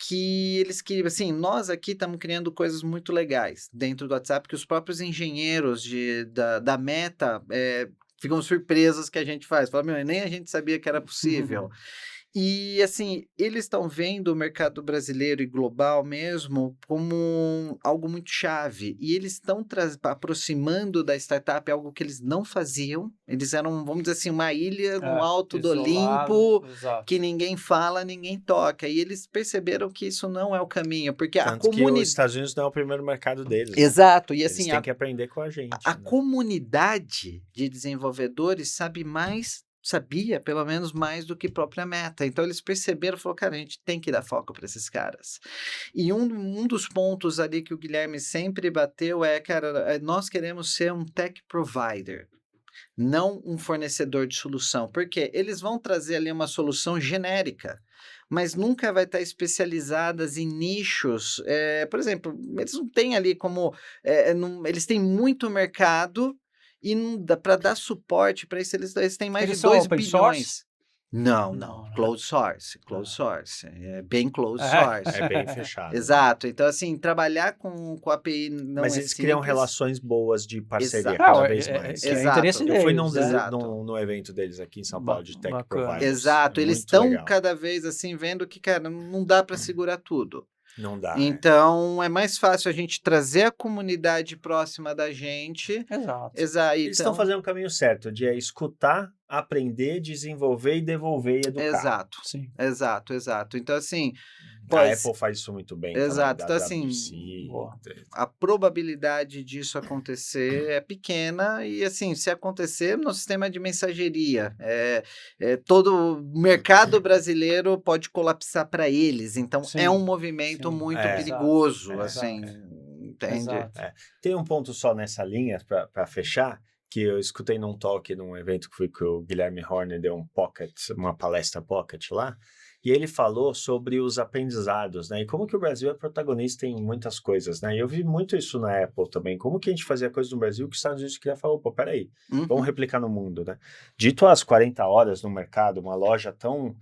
Speaker 2: que eles queriam, assim, nós aqui estamos criando coisas muito legais dentro do WhatsApp, que os próprios engenheiros da Meta ficam surpresos que a gente faz. Falam, meu, nem a gente sabia que era possível. E, assim, eles estão vendo o mercado brasileiro e global mesmo como algo muito chave. E eles estão aproximando da startup algo que eles não faziam. Eles eram, vamos dizer assim, uma ilha no alto do
Speaker 3: Isolado,
Speaker 2: Olimpo,
Speaker 3: exato.
Speaker 2: que ninguém fala, ninguém toca. E eles perceberam que isso não é o caminho, porque a
Speaker 1: Tanto que os
Speaker 2: comunidade...
Speaker 1: Estados Unidos não é o primeiro mercado deles. Né?
Speaker 2: Exato, e
Speaker 1: Eles
Speaker 2: assim,
Speaker 1: têm que aprender com a gente.
Speaker 2: a
Speaker 1: né?
Speaker 2: comunidade de desenvolvedores sabia pelo menos mais do que própria Meta. Então eles perceberam, falaram, cara, a gente tem que dar foco para esses caras. E um dos pontos ali que o Guilherme sempre bateu cara, nós queremos ser um tech provider, não um fornecedor de solução, porque eles vão trazer ali uma solução genérica, mas nunca vai estar especializadas em nichos. Por exemplo, eles não têm ali como... eles têm muito mercado e para dar suporte para isso, eles têm mais
Speaker 3: Eles
Speaker 2: de
Speaker 3: são
Speaker 2: 2
Speaker 3: open
Speaker 2: bilhões.
Speaker 3: source?
Speaker 2: Não.
Speaker 3: Não, né?
Speaker 2: Closed source. É bem closed
Speaker 3: É.
Speaker 2: source.
Speaker 1: É bem fechado.
Speaker 2: Exato. Então, assim, trabalhar com API não
Speaker 1: Mas
Speaker 2: é
Speaker 1: eles criam
Speaker 2: simples.
Speaker 1: relações boas de parceria
Speaker 2: Exato.
Speaker 1: cada
Speaker 3: Não,
Speaker 1: vez mais.
Speaker 3: que é
Speaker 2: Exato.
Speaker 3: interesse
Speaker 1: Eu
Speaker 3: deles.
Speaker 1: fui
Speaker 2: Exato.
Speaker 1: no evento deles aqui em São Paulo de Tech
Speaker 3: Bacana.
Speaker 1: Providers.
Speaker 2: Exato.
Speaker 1: É
Speaker 2: Eles
Speaker 1: muito
Speaker 2: estão
Speaker 1: legal.
Speaker 2: cada vez, assim, vendo que, cara, não dá para segurar tudo.
Speaker 1: Não dá.
Speaker 2: Então, é mais fácil a gente trazer a comunidade próxima da gente.
Speaker 3: Exato.
Speaker 1: Eles estão fazendo o caminho certo, de escutar, aprender, desenvolver e devolver e educar.
Speaker 2: Exato.
Speaker 3: Sim.
Speaker 2: Exato. Então, assim...
Speaker 1: A Apple faz isso muito bem.
Speaker 2: Exato.
Speaker 1: Também,
Speaker 2: Então, assim,
Speaker 1: WWDC.
Speaker 2: a probabilidade disso acontecer é pequena e, assim, se acontecer no sistema de mensageria, todo o mercado brasileiro pode colapsar para eles. Então,
Speaker 3: Sim,
Speaker 2: é um movimento
Speaker 3: sim.
Speaker 2: muito
Speaker 1: É.
Speaker 2: perigoso,
Speaker 1: Exato.
Speaker 2: assim, entende?
Speaker 3: Exato.
Speaker 1: Tem um ponto só nessa linha, para fechar, que eu escutei num talk, num evento que fui que o Guilherme Horner deu uma palestra pocket lá, e ele falou sobre os aprendizados, né? E como que o Brasil é protagonista em muitas coisas, né? E eu vi muito isso na Apple também. Como que a gente fazia coisas no Brasil que os Estados Unidos queria falar, pô, peraí, vamos replicar no mundo, né? Dito às 40 horas no mercado, uma loja tão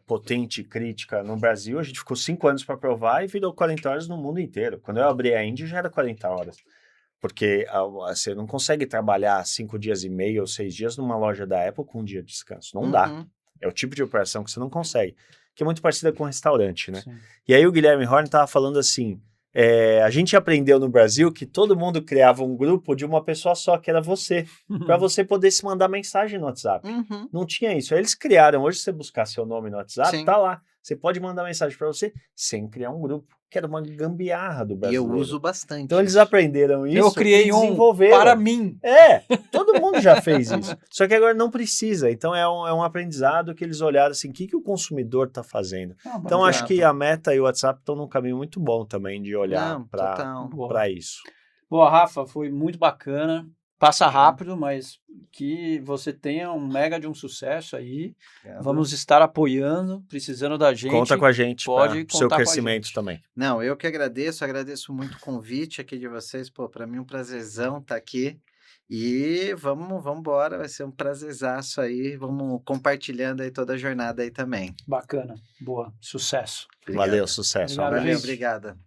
Speaker 1: potente e crítica no Brasil, a gente ficou 5 anos para provar e virou 40 horas no mundo inteiro. Quando eu abri a Índia, já era 40 horas. Porque você não consegue trabalhar 5 dias e meio ou 6 dias numa loja da Apple com um dia de descanso. Não dá. É o tipo de operação que você não consegue. Que é muito parecida com um restaurante, né?
Speaker 3: Sim.
Speaker 1: E aí o Guilherme Horn estava falando assim, a gente aprendeu no Brasil que todo mundo criava um grupo de uma pessoa só, que era você. Para você poder se mandar mensagem no WhatsApp. Não tinha isso. Aí eles criaram, hoje se você buscar seu nome no WhatsApp,
Speaker 2: Sim.
Speaker 1: tá lá. Você pode mandar mensagem para você sem criar um grupo. Que era uma gambiarra do
Speaker 2: E
Speaker 1: Brasil.
Speaker 2: eu uso bastante.
Speaker 1: Então eles aprenderam isso
Speaker 3: Eu criei
Speaker 1: e
Speaker 3: um
Speaker 1: desenvolveram.
Speaker 3: para mim.
Speaker 1: Todo mundo já fez isso. Só que agora não precisa. Então é um aprendizado que eles olharam assim, o que o consumidor está fazendo. Então acho que a Meta e o WhatsApp estão num caminho muito bom também de olhar para isso.
Speaker 3: Boa, Rafa, foi muito bacana. Passa rápido, mas que você tenha um mega de um sucesso aí. Vamos estar apoiando, precisando da gente.
Speaker 1: Conta com a gente
Speaker 3: Pode
Speaker 1: para o seu
Speaker 3: contar com a
Speaker 1: crescimento
Speaker 3: gente.
Speaker 1: também.
Speaker 2: Não, eu que agradeço muito o convite aqui de vocês. Pô, para mim é um prazerzão estar aqui. E vamos embora, vai ser um prazerzaço aí. Vamos compartilhando aí toda a jornada aí também.
Speaker 3: Bacana, boa, sucesso.
Speaker 2: Obrigado.
Speaker 1: Valeu, sucesso.
Speaker 3: Obrigado,
Speaker 1: Um abraço.
Speaker 2: Valeu, obrigada.